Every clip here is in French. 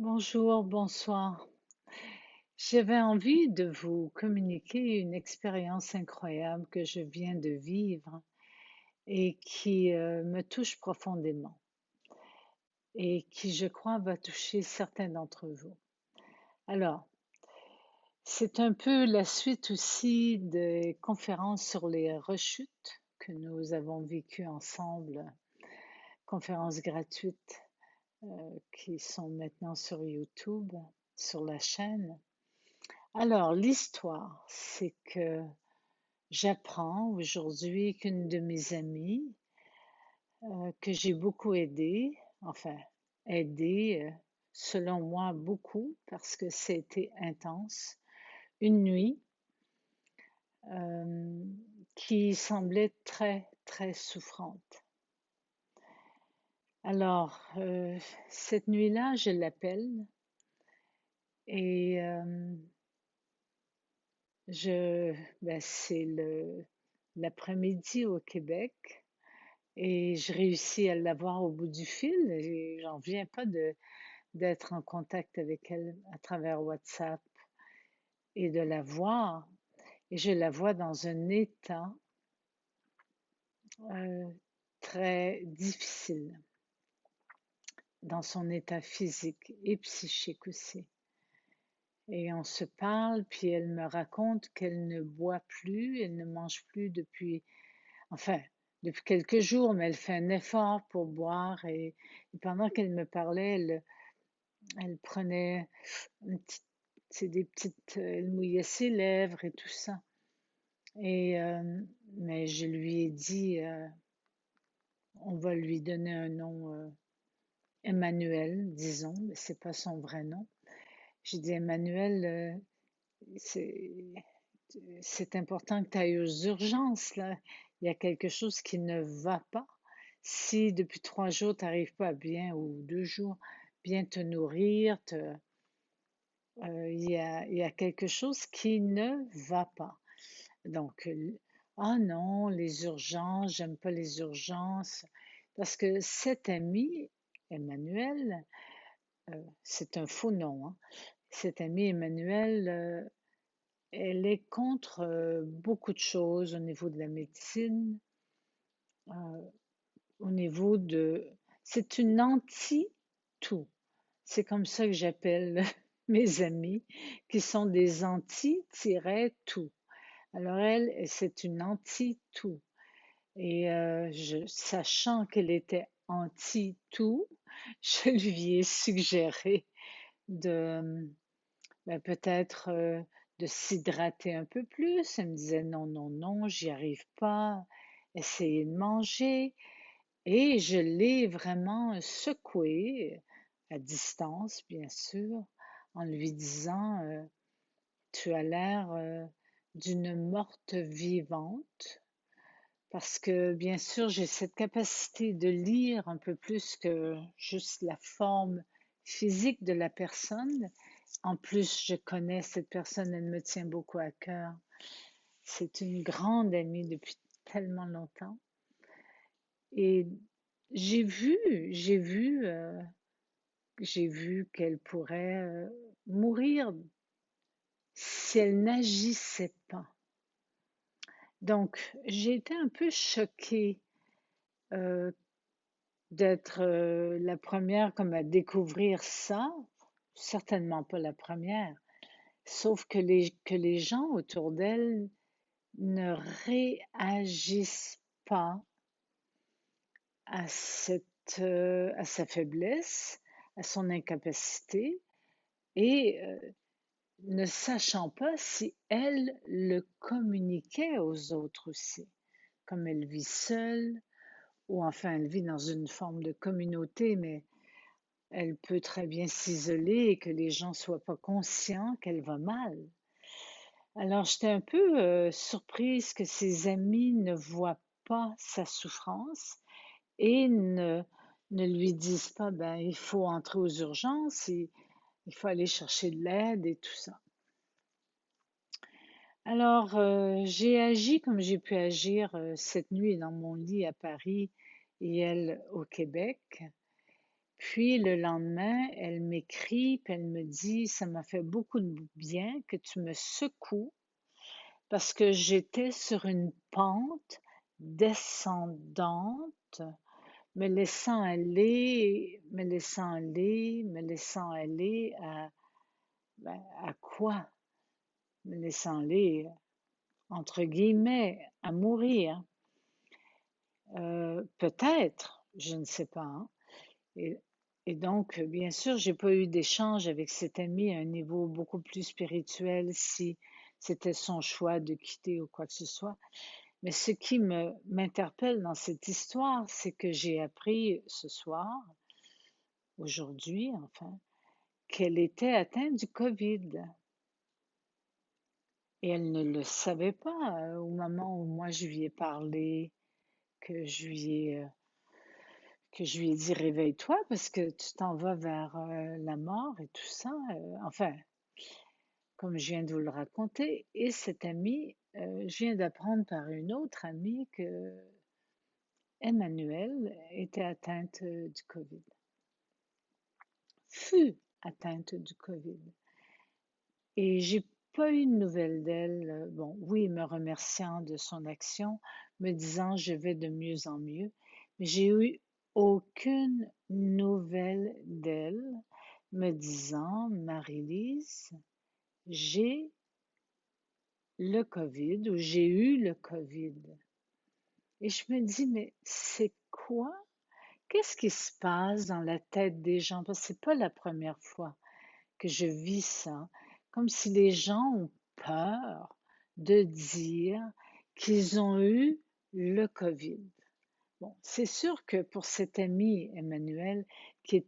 Bonjour, bonsoir. J'avais envie de vous communiquer une expérience incroyable que je viens de vivre et qui me touche profondément et qui, je crois, va toucher certains d'entre vous. Alors, c'est un peu la suite aussi des conférences sur les rechutes que nous avons vécues ensemble, conférences gratuites qui sont maintenant sur YouTube, sur la chaîne. Alors, l'histoire, c'est que j'apprends aujourd'hui qu'une de mes amies, que j'ai beaucoup aidée, enfin, aidée, selon moi beaucoup, parce que c'était intense, une nuit euh, qui semblait très, très souffrante. Alors, cette nuit-là, je l'appelle et je, c'est l'après-midi au Québec. Et je réussis à l'avoir au bout du fil et j'en viens pas d'être en contact avec elle à travers WhatsApp et de la voir. Et je la vois dans un état euh, très difficile, dans son état physique et psychique aussi. Et on se parle, puis elle me raconte qu'elle ne boit plus, elle ne mange plus enfin, depuis quelques jours, mais elle fait un effort pour boire. Et pendant qu'elle me parlait, elle prenait c'est des petites, elle mouillait ses lèvres et tout ça. Et mais je lui ai dit, on va lui donner un nom, Emmanuel, disons, mais c'est pas son vrai nom. J'ai dit, Emmanuel, c'est c'est important que tu ailles aux urgences là. Il y a quelque chose qui ne va pas. Si depuis 3 jours, tu n'arrives pas à bien, ou 2 jours, bien te nourrir, il y a quelque chose qui ne va pas. Donc, ah non, les urgences, j'aime pas les urgences. Parce que cet ami, Emmanuel, c'est un faux nom, hein. Cet ami Emmanuel, elle est contre beaucoup de choses au niveau de la médecine, euh, au niveau de... C'est une anti-tout. C'est comme ça que j'appelle mes amis, qui sont des anti-tout. Alors elle, c'est une anti-tout. Et sachant qu'elle était anti-tout, je lui ai suggéré de peut-être de s'hydrater un peu plus. Elle me disait non, non, non, j'y arrive pas. Essayez de manger. Et je l'ai vraiment secouée à distance, bien sûr, en lui disant tu as l'air d'une morte vivante. Parce que bien sûr, j'ai cette capacité de lire un peu plus que juste la forme physique de la personne. En plus, je connais cette personne, elle me tient beaucoup à cœur. C'est une grande amie depuis tellement longtemps. Et j'ai vu, j'ai vu, j'ai vu qu'elle pourrait mourir si elle n'agissait pas. Donc, j'ai été un peu choquée euh, d'être la première comme à découvrir ça. Certainement pas la première. Sauf que les gens autour d'elle ne réagissent pas à sa faiblesse, à son incapacité et ne sachant pas si elle le communiquait aux autres aussi, comme elle vit seule, ou enfin elle vit dans une forme de communauté, mais elle peut très bien s'isoler et que les gens soient pas conscients qu'elle va mal. Alors j'étais un peu surprise que ses amis ne voient pas sa souffrance et ne lui disent pas, ben, il faut entrer aux urgences, il faut aller chercher de l'aide et tout ça. Alors, j'ai agi comme j'ai pu agir cette nuit dans mon lit à Paris et elle au Québec. puis le lendemain, elle m'écrit, puis elle me dit, ça m'a fait beaucoup de bien que tu me secoues parce que j'étais sur une pente descendante, me laissant aller, me laissant aller, me laissant aller à quoi? Me laissant aller, entre guillemets, à mourir. Peut-être, je ne sais pas, hein. Et, et donc, bien sûr, j'ai pas eu d'échange avec cet ami à un niveau beaucoup plus spirituel si c'était son choix de quitter ou quoi que ce soit. Mais ce qui m'interpelle dans cette histoire, c'est que j'ai appris ce soir, aujourd'hui enfin, qu'elle était atteinte du COVID. Et elle ne le savait pas au moment où moi je lui ai parlé, que je lui ai, euh, que je lui ai dit réveille-toi parce que tu t'en vas vers la mort et tout ça. Enfin, comme je viens de vous le raconter. Et cette amie, je viens d'apprendre par une autre amie que Emmanuelle était atteinte du COVID, fut atteinte du COVID. Et j'ai pas eu de nouvelles d'elle. Bon, oui, me remerciant de son action, me disant je vais de mieux en mieux, mais j'ai eu aucune nouvelle d'elle me disant Marie-Lise, j'ai le COVID ou j'ai eu le COVID. Et je me dis, mais c'est quoi? Qu'est-ce qui se passe dans la tête des gens? Parce que c'est pas la première fois que je vis ça, comme si les gens ont peur de dire qu'ils ont eu le COVID. Bon, c'est sûr que pour cet ami Emmanuel qui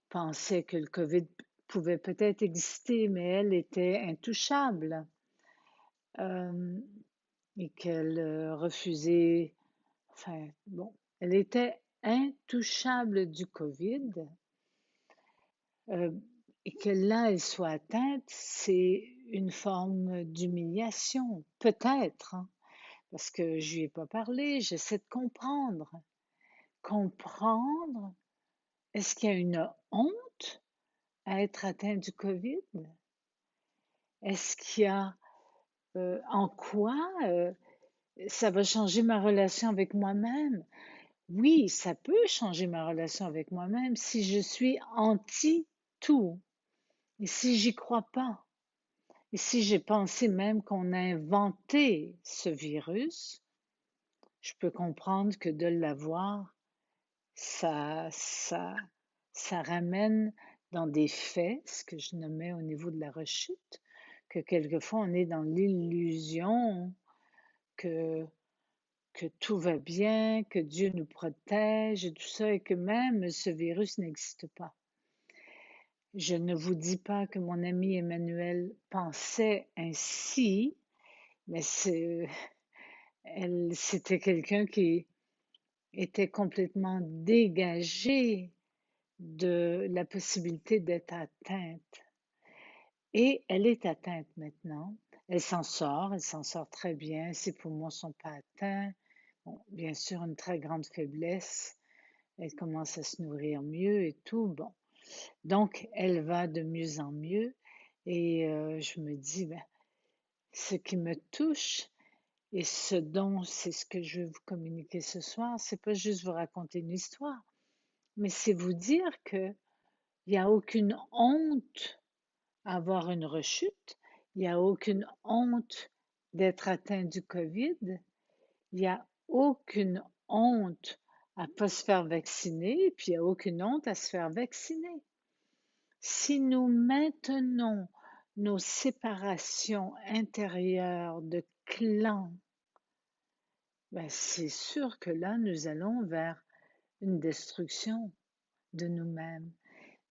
pensait que le COVID pouvait peut-être exister, mais elle était intouchable euh, et qu'elle refusait, enfin bon, elle était intouchable du COVID. euh, et que là, elle soit atteinte, c'est une forme d'humiliation, peut-être, hein, parce que je lui ai pas parlé, j'essaie de comprendre. Comprendre, est-ce qu'il y a une honte à être atteint du COVID? Est-ce qu'il y a en quoi ça va changer ma relation avec moi-même? Oui, ça peut changer ma relation avec moi-même si je suis anti-tout et si j'y crois pas. Et si j'ai pensé même qu'on a inventé ce virus, je peux comprendre que de l'avoir, ça, ça, ça ramène dans des faits, ce que je nommais au niveau de la rechute, que quelquefois on est dans l'illusion que, que tout va bien, que Dieu nous protège et tout ça, et que même ce virus n'existe pas. Je ne vous dis pas que mon ami Emmanuel pensait ainsi, mais c'était quelqu'un qui était complètement dégagé de la possibilité d'être atteinte. Et elle est atteinte maintenant. Elle s'en sort très bien. Ses poumons ne sont pas atteints. Bon, bien sûr, une très grande faiblesse. Elle commence à se nourrir mieux et tout. Bon. Donc, elle va de mieux en mieux. Et je me dis, ben, ce qui me touche, et ce dont c'est ce que je veux vous communiquer ce soir, c'est pas juste vous raconter une histoire, mais c'est vous dire que il n'y a aucune honte à avoir une rechute, il n'y a aucune honte d'être atteint du COVID, il n'y a aucune honte à ne pas se faire vacciner, puis il n'y a aucune honte à se faire vacciner. Si nous maintenons nos séparations intérieures de clans, ben, c'est sûr que là, nous allons vers une destruction de nous-mêmes.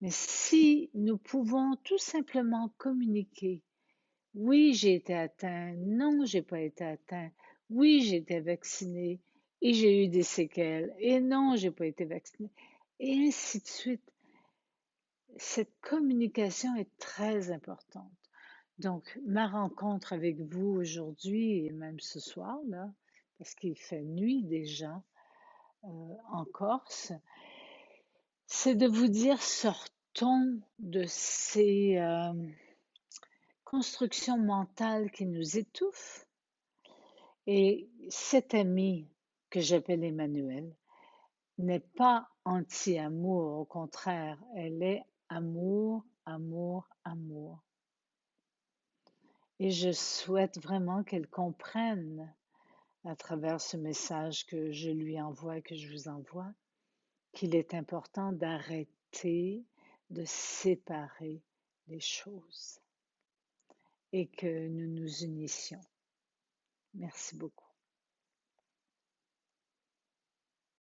Mais si nous pouvons tout simplement communiquer, oui, j'ai été atteint, non, j'ai pas été atteint, oui, j'ai été vacciné et j'ai eu des séquelles, et non, j'ai pas été vacciné, et ainsi de suite. Cette communication est très importante. Donc, ma rencontre avec vous aujourd'hui et même ce soir, là, parce qu'il fait nuit déjà, en Corse, c'est de vous dire sortons de ces constructions mentales qui nous étouffent. Et cette amie que j'appelle Emmanuel n'est pas anti-amour, au contraire, elle est amour, amour, amour. Et je souhaite vraiment qu'elle comprenne à travers ce message que je lui envoie, que je vous envoie, qu'il est important d'arrêter de séparer les choses et que nous nous unissions. Merci beaucoup.